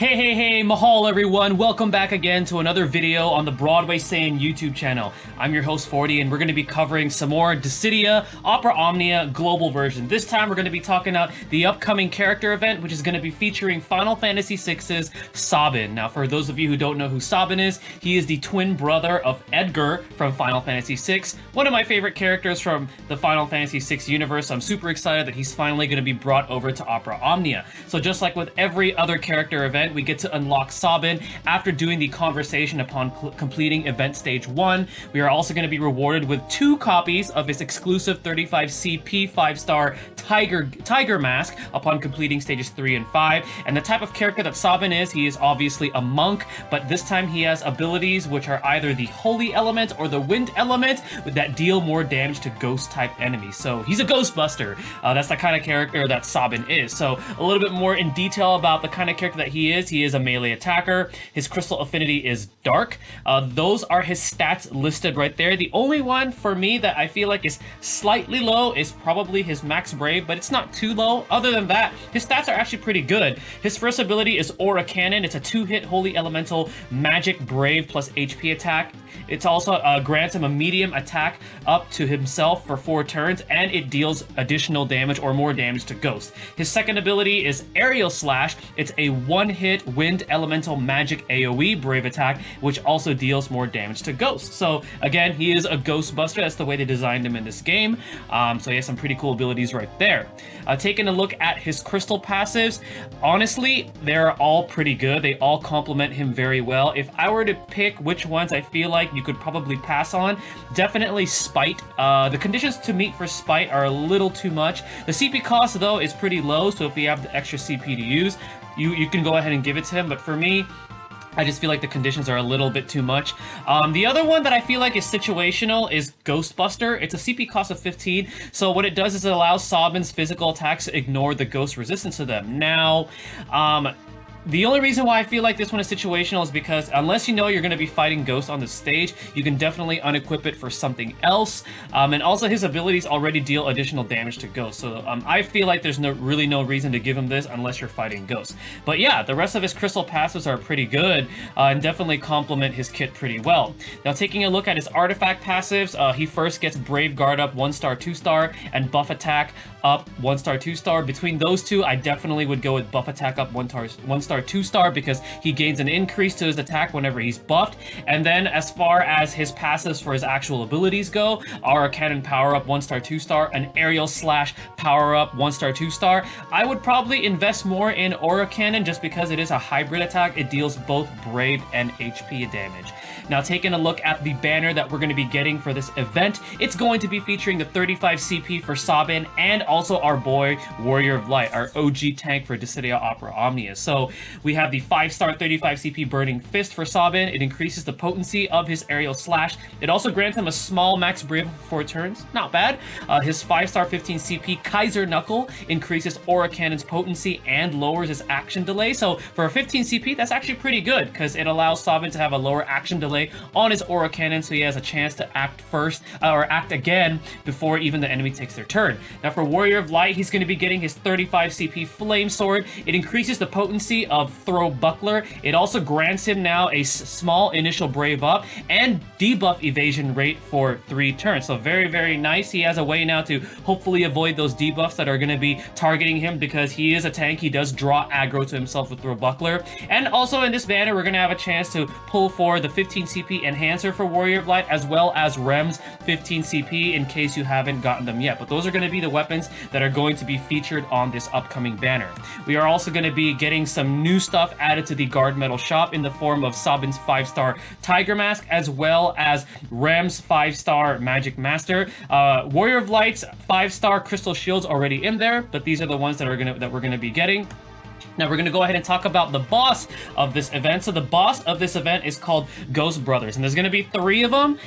Hey, MAHAL everyone! Welcome back again to another video on the Broadway Saiyan YouTube channel. I'm your host 40 and we're going to be covering some more Dissidia Opera Omnia global version. This time we're going to be talking about the upcoming character event, which is going to be featuring Final Fantasy VI's Sabin. Now for those of you who don't know who Sabin is, he is the twin brother of Edgar from Final Fantasy VI, one of my favorite characters from the Final Fantasy VI universe. I'm super excited that he's finally going to be brought over to Opera Omnia. So just like with every other character event, we get to unlock Sabin after doing the conversation upon completing event stage 1. We are also going to be rewarded with 2 copies of his exclusive 35 CP 5-star Tiger Mask upon completing stages 3 and 5. And the type of character that Sabin is, he is obviously a monk, but this time he has abilities which are either the Holy Element or the Wind Element that deal more damage to ghost type enemies. So he's a Ghostbuster. That's the kind of character that Sabin is. So a little bit more in detail about the kind of character that he is. He is a melee attacker. His crystal affinity is dark. Those are his stats listed right there. The only one for me that I feel like is slightly low is probably his max brave, but it's not too low. Other than that, his stats are actually pretty good. His first ability is Aura Cannon. It's a 2-hit holy elemental magic brave plus HP attack. It's also grants him a medium attack up to himself for 4 turns, and it deals additional damage or more damage to ghosts. His second ability is Aerial Slash. It's a 1-hit wind elemental magic AoE brave attack, which also deals more damage to ghosts. So again, he is a Ghostbuster. That's the way they designed him in this game. So he has some pretty cool abilities right there. Taking a look at his crystal passives, honestly, they're all pretty good. They all complement him very well. If I were to pick which ones I feel like you could probably pass on, definitely Spite. The conditions to meet for Spite are a little too much. The CP cost though is pretty low, so if you have the extra CP to use, you can go ahead and give it to him. But for me, I just feel like the conditions are a little bit too much. The other one that I feel like is situational is Ghostbuster. It's a CP cost of 15, so what it does is it allows Sabin's physical attacks to ignore the ghost resistance to them. Now, the only reason why I feel like this one is situational is because unless you know you're going to be fighting ghosts on the stage, you can definitely unequip it for something else. And also his abilities already deal additional damage to ghosts. So I feel like there's really no reason to give him this unless you're fighting ghosts. But yeah, the rest of his crystal passives are pretty good and definitely complement his kit pretty well. Now taking a look at his artifact passives, he first gets Brave Guard up 1-star, 2-star, and Buff Attack up 1-star, 2-star. Between those two, I definitely would go with Buff Attack up 1-star, 2-star because he gains an increase to his attack whenever he's buffed. And then as far as his passives for his actual abilities go, Aura Cannon power up 1-star, 2-star, and Aerial Slash power up 1-star, 2-star. I would probably invest more in Aura Cannon just because it is a hybrid attack. It deals both brave and HP damage. Now taking a look at the banner that we're going to be getting for this event, it's going to be featuring the 35 CP for Sabin and also our boy Warrior of Light, our OG tank for Dissidia Opera Omnia. So we have the 5-star 35 CP Burning Fist for Sabin. It increases the potency of his Aerial Slash. It also grants him a small max brave for 4 turns. Not bad. His 5-star 15 CP Kaiser Knuckle increases Aura Cannon's potency and lowers his action delay. So for a 15 CP, that's actually pretty good because it allows Sabin to have a lower action delay on his Aura Cannon, so he has a chance to act first or act again before even the enemy takes their turn. Now for Warrior of Light, he's going to be getting his 35 CP Flame Sword. It increases the potency of Throw Buckler. It also grants him now a small initial brave up and debuff evasion rate for 3 turns. So very, very nice. He has a way now to hopefully avoid those debuffs that are going to be targeting him because he is a tank. He does draw aggro to himself with Throw Buckler. And also in this banner, we're going to have a chance to pull for the 15 CP Enhancer for Warrior of Light, as well as Rem's 15 CP in case you haven't gotten them yet. But those are going to be the weapons that are going to be featured on this upcoming banner. We are also going to be getting some new stuff added to the Guard Metal shop in the form of Sabin's 5-star Tiger Mask, as well as Rem's 5-star Magic Master. Warrior of Light's 5-star Crystal Shield's already in there, but these are the ones that we're going to be getting. Now we're going to go ahead and talk about the boss of this event. So the boss of this event is called Ghost Brothers, and there's going to be 3 of them.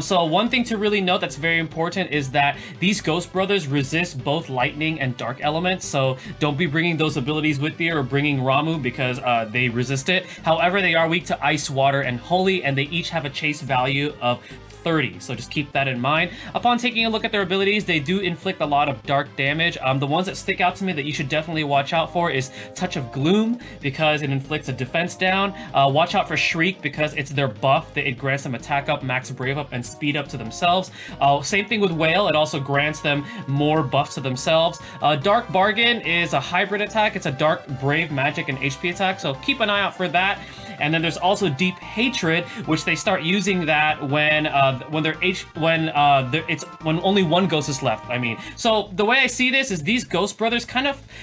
So one thing to really note that's very important is that these Ghost Brothers resist both lightning and dark elements. So don't be bringing those abilities with you or bringing Ramu because they resist it. However, they are weak to ice, water, and holy, and they each have a chase value of 30, so just keep that in mind. Upon taking a look at their abilities, they do inflict a lot of dark damage. The ones that stick out to me that you should definitely watch out for is Touch of Gloom, because it inflicts a defense down. Watch out for Shriek, because it's their buff that it grants them attack up, max brave up, and speed up to themselves. Same thing with Whale, it also grants them more buffs to themselves. Dark Bargain is a hybrid attack. It's a dark, brave, magic, and HP attack, so keep an eye out for that. And then there's also Deep Hatred, which they start using that when only one ghost is left. I mean, so the way I see this is these Ghost Brothers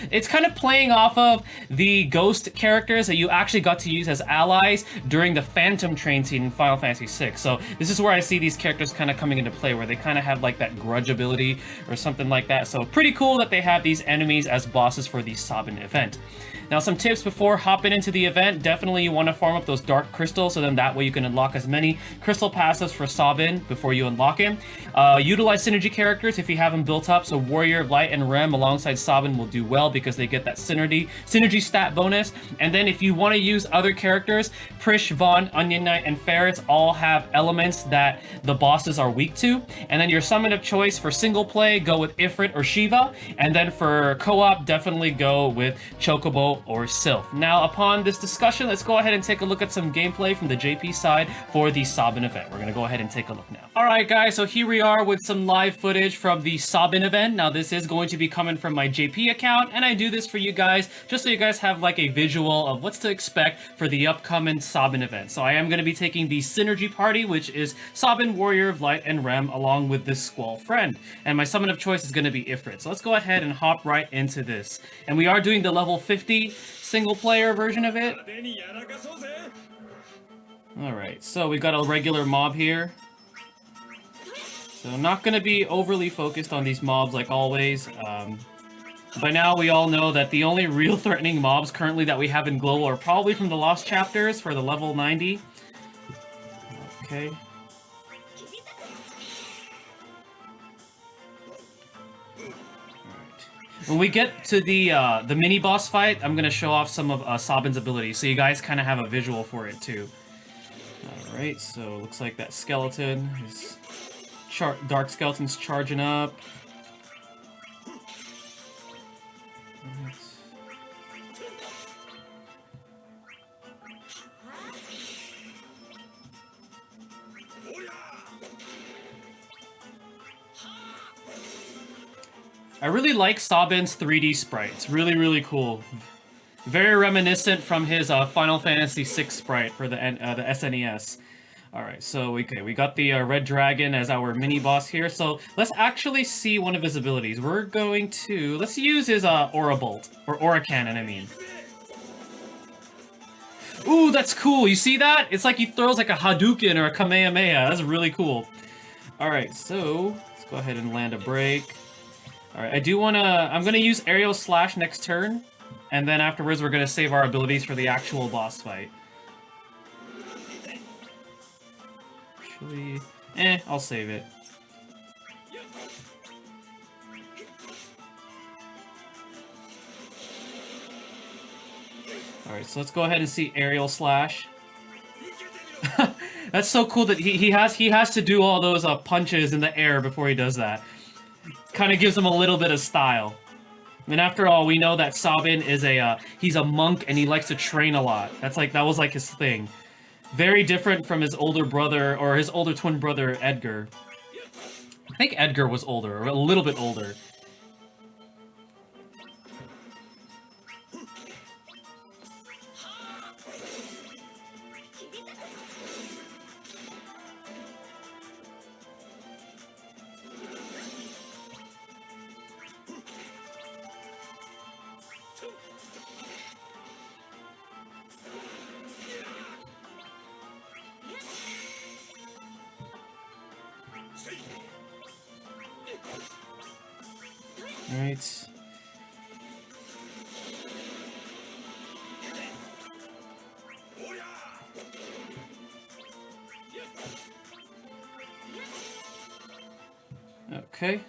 it's kind of playing off of the ghost characters that you actually got to use as allies during the Phantom Train scene in Final Fantasy VI. So this is where I see these characters kind of coming into play, where they kind of have like that grudge ability or something like that. So pretty cool that they have these enemies as bosses for the Sabin event. Now, some tips before hopping into the event. Definitely you want to farm up those dark crystals, so then that way you can unlock as many crystal passives for Sabin before you unlock him. Utilize synergy characters if you have them built up, so Warrior of Light and Rem alongside Sabin will do well because they get that synergy stat bonus. And then if you want to use other characters, Prish, Vaughn, Onion Knight, and Ferris all have elements that the bosses are weak to. And then your summon of choice for single play, go with Ifrit or Shiva. And then for co-op, definitely go with Chocobo or Sylph. Now, upon this discussion, let's go ahead and take a look at some gameplay from the JP side for the Sabin event. We're going to go ahead and take a look now. Alright guys, so here we are with some live footage from the Sabin event. Now, this is going to be coming from my JP account, and I do this for you guys just so you guys have like a visual of what's to expect for the upcoming Sabin event. So I am going to be taking the Synergy Party, which is Sabin, Warrior of Light, and Rem, along with this Squall friend. And my summon of choice is going to be Ifrit. So let's go ahead and hop right into this. And we are doing the level 50 single player version of it. Alright, so we got a regular mob here. So I'm not going to be overly focused on these mobs like always. By now we all know that the only real threatening mobs currently that we have in Global are probably from the Lost Chapters for the level 90. Okay. When we get to the mini boss fight, I'm gonna show off some of Sabin's abilities, so you guys kind of have a visual for it too. All right, so looks like that skeleton is dark skeleton's charging up. I really like Sabin's 3D sprites. Really, really cool. Very reminiscent from his Final Fantasy VI sprite for the SNES. Alright, so we got the Red Dragon as our mini-boss here. So let's actually see one of his abilities. We're going to... Let's use his Aura Bolt. Or Aura Cannon, I mean. Ooh, that's cool. You see that? It's like he throws like a Hadouken or a Kamehameha. That's really cool. Alright, so let's go ahead and land a break. Alright, I'm gonna use Aerial Slash next turn, and then afterwards we're gonna save our abilities for the actual boss fight. Actually, I'll save it. Alright, so let's go ahead and see Aerial Slash. That's so cool that he has to do all those punches in the air before he does that. Kind of gives him a little bit of style. And after all, we know that Sabin is he's a monk and he likes to train a lot. That was like his thing. Very different from his older brother, or his older twin brother, Edgar. I think Edgar was older, or a little bit older. Alright. Okay.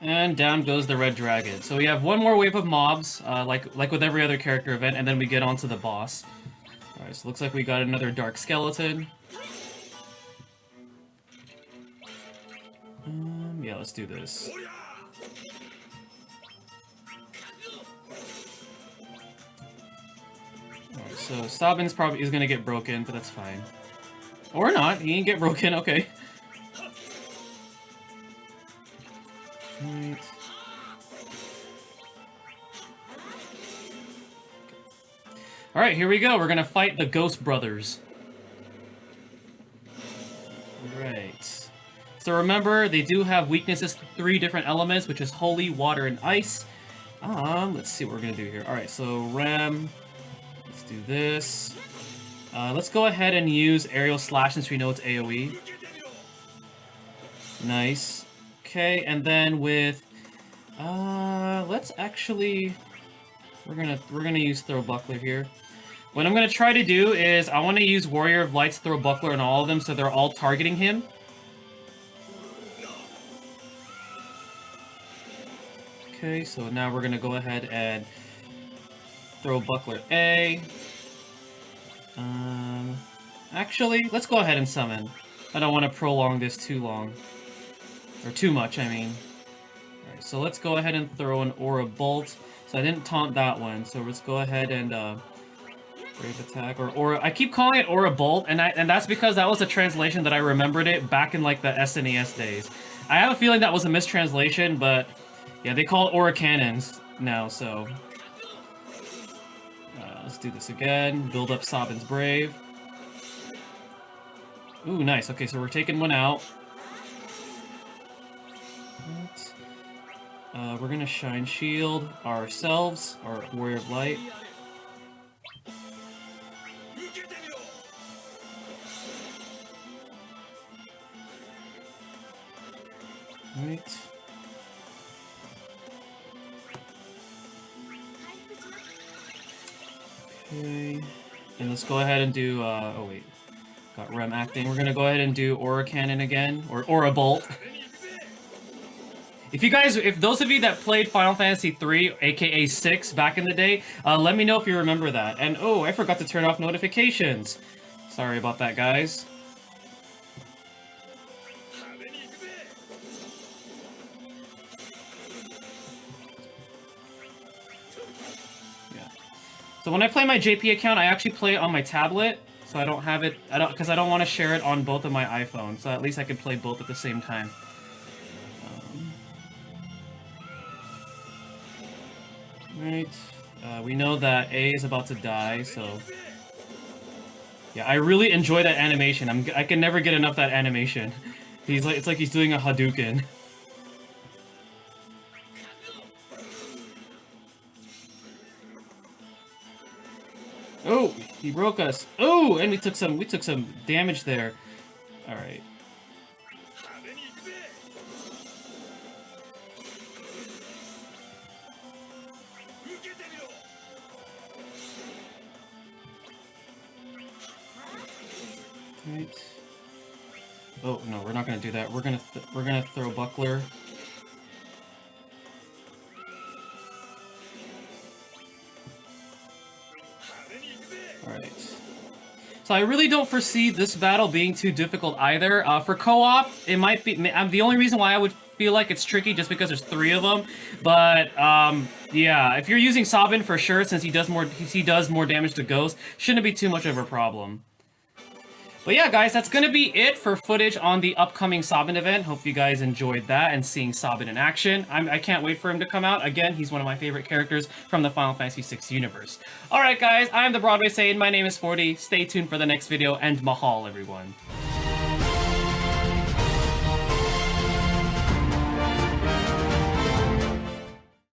And down goes the red dragon. So we have one more wave of mobs, like with every other character event, and then we get onto the boss. Alright, so looks like we got another dark skeleton. Yeah, let's do this. Alright, so Sabin's probably is gonna get broken, but that's fine. Or not, he didn't get broken, okay. Right. Alright, here we go. We're gonna fight the Ghost Brothers. Right. So remember, they do have weaknesses to 3 different elements, which is Holy, Water, and Ice. Let's see what we're gonna do here. Alright, so Ram. Let's do this. Let's go ahead and use Aerial Slash since we know it's AoE. Nice. Okay, and then with... let's actually... We're gonna use Throw Buckler here. What I'm gonna try to do is I want to use Warrior of Light's Throw Buckler on all of them, so they're all targeting him. Okay, so now we're gonna go ahead and Throw Buckler A. Actually, let's go ahead and summon. I don't want to prolong this too long. Or too much, I mean. Alright, so let's go ahead and throw an Aura Bolt. So I didn't taunt that one, so let's go ahead and Brave Attack, or Aura. I keep calling it Aura Bolt, and that's because that was a translation that I remembered it back in like the SNES days. I have a feeling that was a mistranslation, but yeah, they call it Aura Cannons now, so... let's do this again. Build up Sabin's Brave. Ooh, nice. Okay, so we're taking one out. We're gonna Shine Shield ourselves, our Warrior of Light. Right. Okay. And let's go ahead and do, oh wait. Got Rem acting. We're gonna go ahead and do Aura Cannon again, or Aura Bolt. If those of you that played Final Fantasy III, aka 6, back in the day, let me know if you remember that. And oh, I forgot to turn off notifications. Sorry about that, guys. Yeah. So when I play my JP account, I actually play it on my tablet. So I don't have it, because I don't want to share it on both of my iPhones. So at least I can play both at the same time. Right. We know that A is about to die, so... Yeah, I really enjoy that animation. I can never get enough of that animation. It's like he's doing a Hadouken. Oh, he broke us. Oh, and we took some damage there. All right. Right. Oh no, we're not gonna do that. We're gonna throw Buckler. Alright. So I really don't foresee this battle being too difficult either. For co-op, it might be... the only reason why I would feel like it's tricky just because there's 3 of them. But, yeah, if you're using Sabin for sure, since he does more damage to Ghost, shouldn't be too much of a problem. But yeah, guys, that's going to be it for footage on the upcoming Sabin event. Hope you guys enjoyed that and seeing Sabin in action. I can't wait for him to come out. Again, he's one of my favorite characters from the Final Fantasy VI universe. Alright, guys, I'm the Broadway Saiyan. My name is 40. Stay tuned for the next video, and Mahal, everyone.